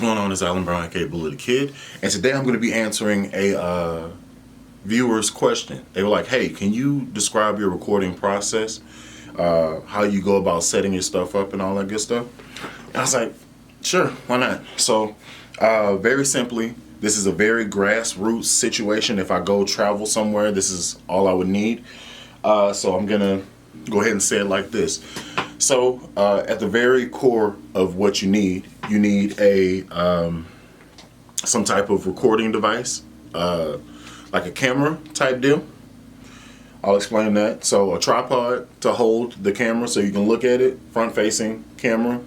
what's going on? It's Alan Brown, aka Bully the Kid, and today I'm going to be answering a viewer's question. They were like, hey, can you describe your recording process, how you go about setting your stuff up and all that good stuff? And I was like, sure, why not? So very simply, this is a very grassroots situation. If I go travel somewhere, this is all I would need. So I'm going to go ahead and say it like this. So at the very core of what you need a some type of recording device, like a camera type deal. I'll explain that. So a tripod to hold the camera so you can look at it, front facing camera,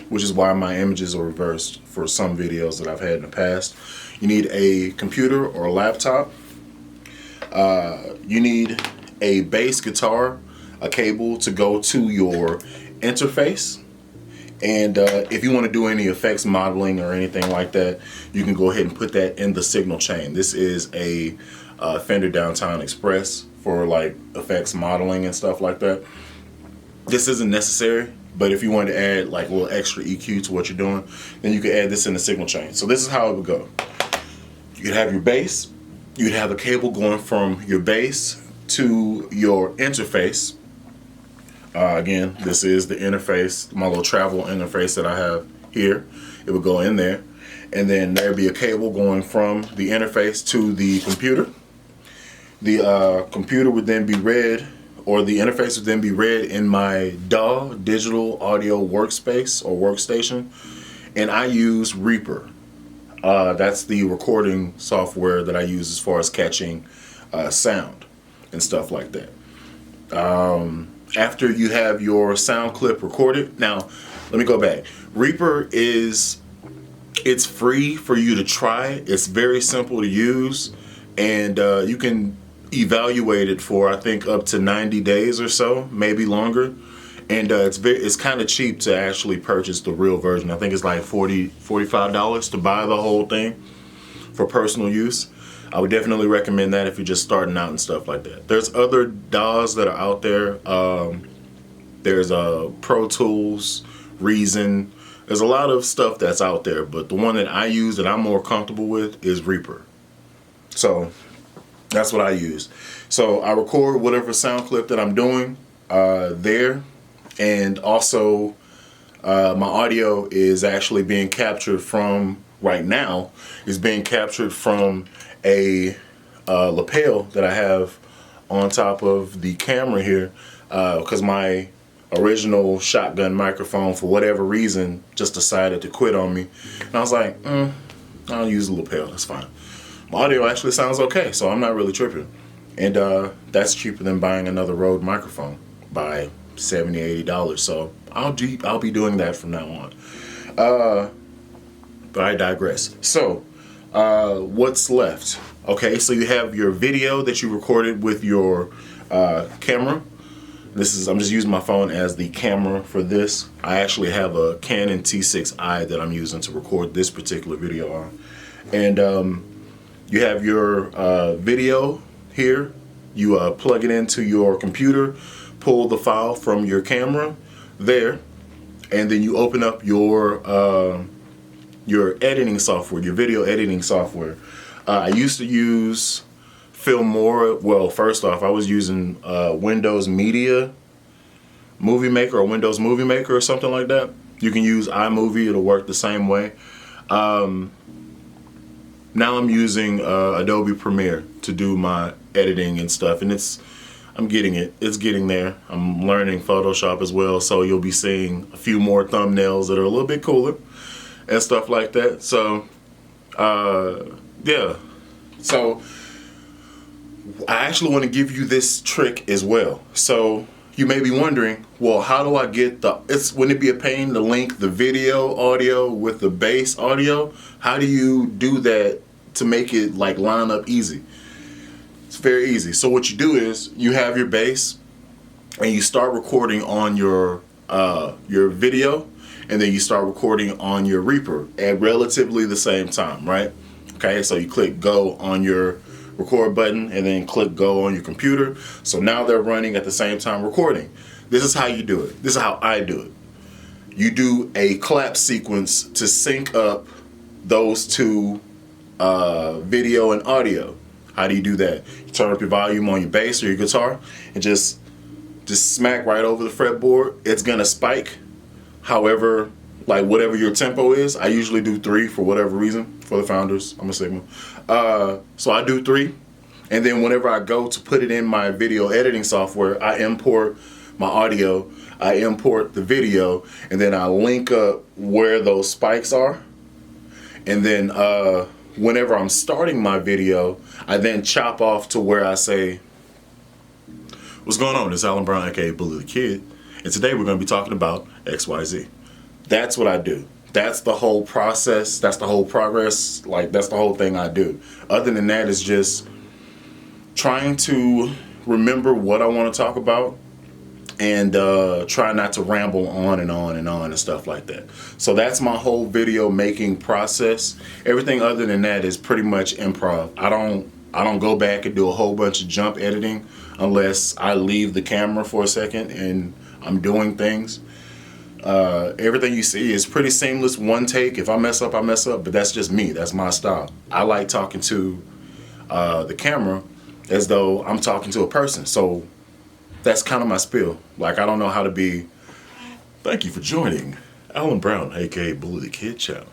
which is why my images are reversed for some videos that I've had in the past. You need a computer or a laptop. You need a bass guitar, a cable to go to your interface, and if you want to do any effects modeling or anything like that, you can go ahead and put that in the signal chain. This is a Fender Downtown Express for like effects modeling and stuff like that. This isn't necessary, but if you wanted to add like a little extra EQ to what you're doing, then you could add this in the signal chain. So this is how it would go. You'd have your bass, you'd have a cable going from your bass to your interface. Again, this is the interface, my little travel interface that I have here. It would go in there, and then there'd be a cable going from the interface to the computer. The computer would then be read, or the interface would then be read in my DAW, digital audio workspace or workstation, and I use Reaper. That's the recording software that I use as far as catching sound and stuff like that. After you have your sound clip recorded, now let me go back. Reaper it's free for you to try. It's very simple to use, and you can evaluate it for I think up to 90 days or so, maybe longer. And it's kind of cheap to actually purchase the real version. I think it's like $45 to buy the whole thing for personal use. I would definitely recommend that if you're just starting out and stuff like that. There's other DAWs that are out there. There's Pro Tools, Reason. There's a lot of stuff that's out there, but the one that I use that I'm more comfortable with is Reaper. So that's what I use. So I record whatever sound clip that I'm doing there, and also my audio is actually being captured from, right now, is being captured from a lapel that I have on top of the camera here, because my original shotgun microphone, for whatever reason, just decided to quit on me. And I was like, I'll use a lapel, that's fine. My audio actually sounds okay, so I'm not really tripping. And that's cheaper than buying another Rode microphone by $70, $80. So I'll be doing that from now on. But I digress. So what's left? Okay, so you have your video that you recorded with your camera. I'm just using my phone as the camera for this. I actually have a Canon T6i that I'm using to record this particular video on. And you have your video here. You plug it into your computer, pull the file from your camera there, and then you open up your editing software, your video editing software. I used to use Filmora. Well, first off, I was using Windows Media Movie Maker or Windows Movie Maker or something like that. You can use iMovie, it'll work the same way. Now I'm using Adobe Premiere to do my editing and stuff, and it's getting there. I'm learning Photoshop as well, so you'll be seeing a few more thumbnails that are a little bit cooler and stuff like that. So yeah, so I actually want to give you this trick as well. So you may be wondering, well, how do I get wouldn't it be a pain to link the video audio with the bass audio? How do you do that to make it like line up easy? It's very easy. So what you do is you have your bass and you start recording on your video, and then you start recording on your Reaper at relatively the same time, right? Okay, so you click go on your record button and then click go on your computer. So now they're running at the same time recording. This is how you do it. This is how I do it. you do a clap sequence to sync up those two, video and audio. How do you do that? You turn up your volume on your bass or your guitar and just smack right over the fretboard. It's gonna spike. However, like whatever your tempo is, I usually do 3 for whatever reason. For the founders, I'm a Sigma. So I do 3, and then whenever I go to put it in my video editing software, I import my audio, I import the video, and then I link up where those spikes are. And then whenever I'm starting my video, I then chop off to where I say, what's going on? It's Alan Brown, aka Bully the Kid, and today we're going to be talking about XYZ. That's what I do. That's the whole process. That's the whole progress. Like, that's the whole thing I do. Other than that, it's just trying to remember what I want to talk about and try not to ramble on and on and on and stuff like that. So that's my whole video making process. Everything other than that is pretty much improv. I don't go back and do a whole bunch of jump editing unless I leave the camera for a second and I'm doing things. Everything you see is pretty seamless, one take. If I mess up, I mess up, but that's just me. That's my style. I like talking to the camera as though I'm talking to a person. So that's kind of my spiel. Like, I don't know how to be, thank you for joining Alan Brown, aka Bully the Kid channel.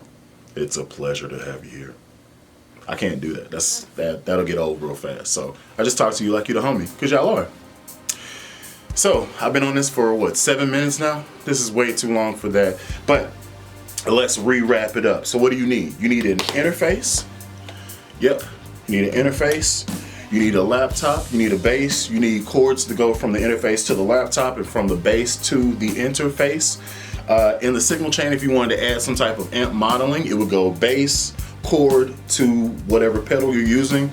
It's a pleasure to have you here. I can't do that. That'll get old real fast. So I just talk to you like you're the homie, because y'all are. So I've been on this for what, 7 minutes now? This is way too long for that. But let's re-wrap it up. So what do you need? You need an interface. Yep, you need an interface. You need a laptop, you need a bass, you need cords to go from the interface to the laptop and from the bass to the interface. In the signal chain, if you wanted to add some type of amp modeling, it would go bass, chord to whatever pedal you're using,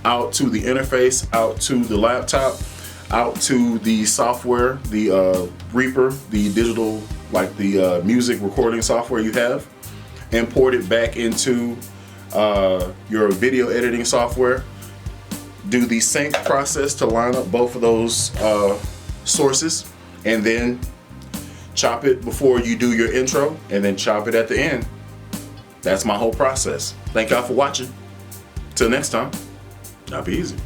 out to the interface, out to the laptop, out to the software, the Reaper, the digital, like the music recording software you have, import it back into your video editing software. Do the sync process to line up both of those sources, and then chop it before you do your intro, and then chop it at the end. That's my whole process. Thank y'all for watching. Till next time, y'all be easy.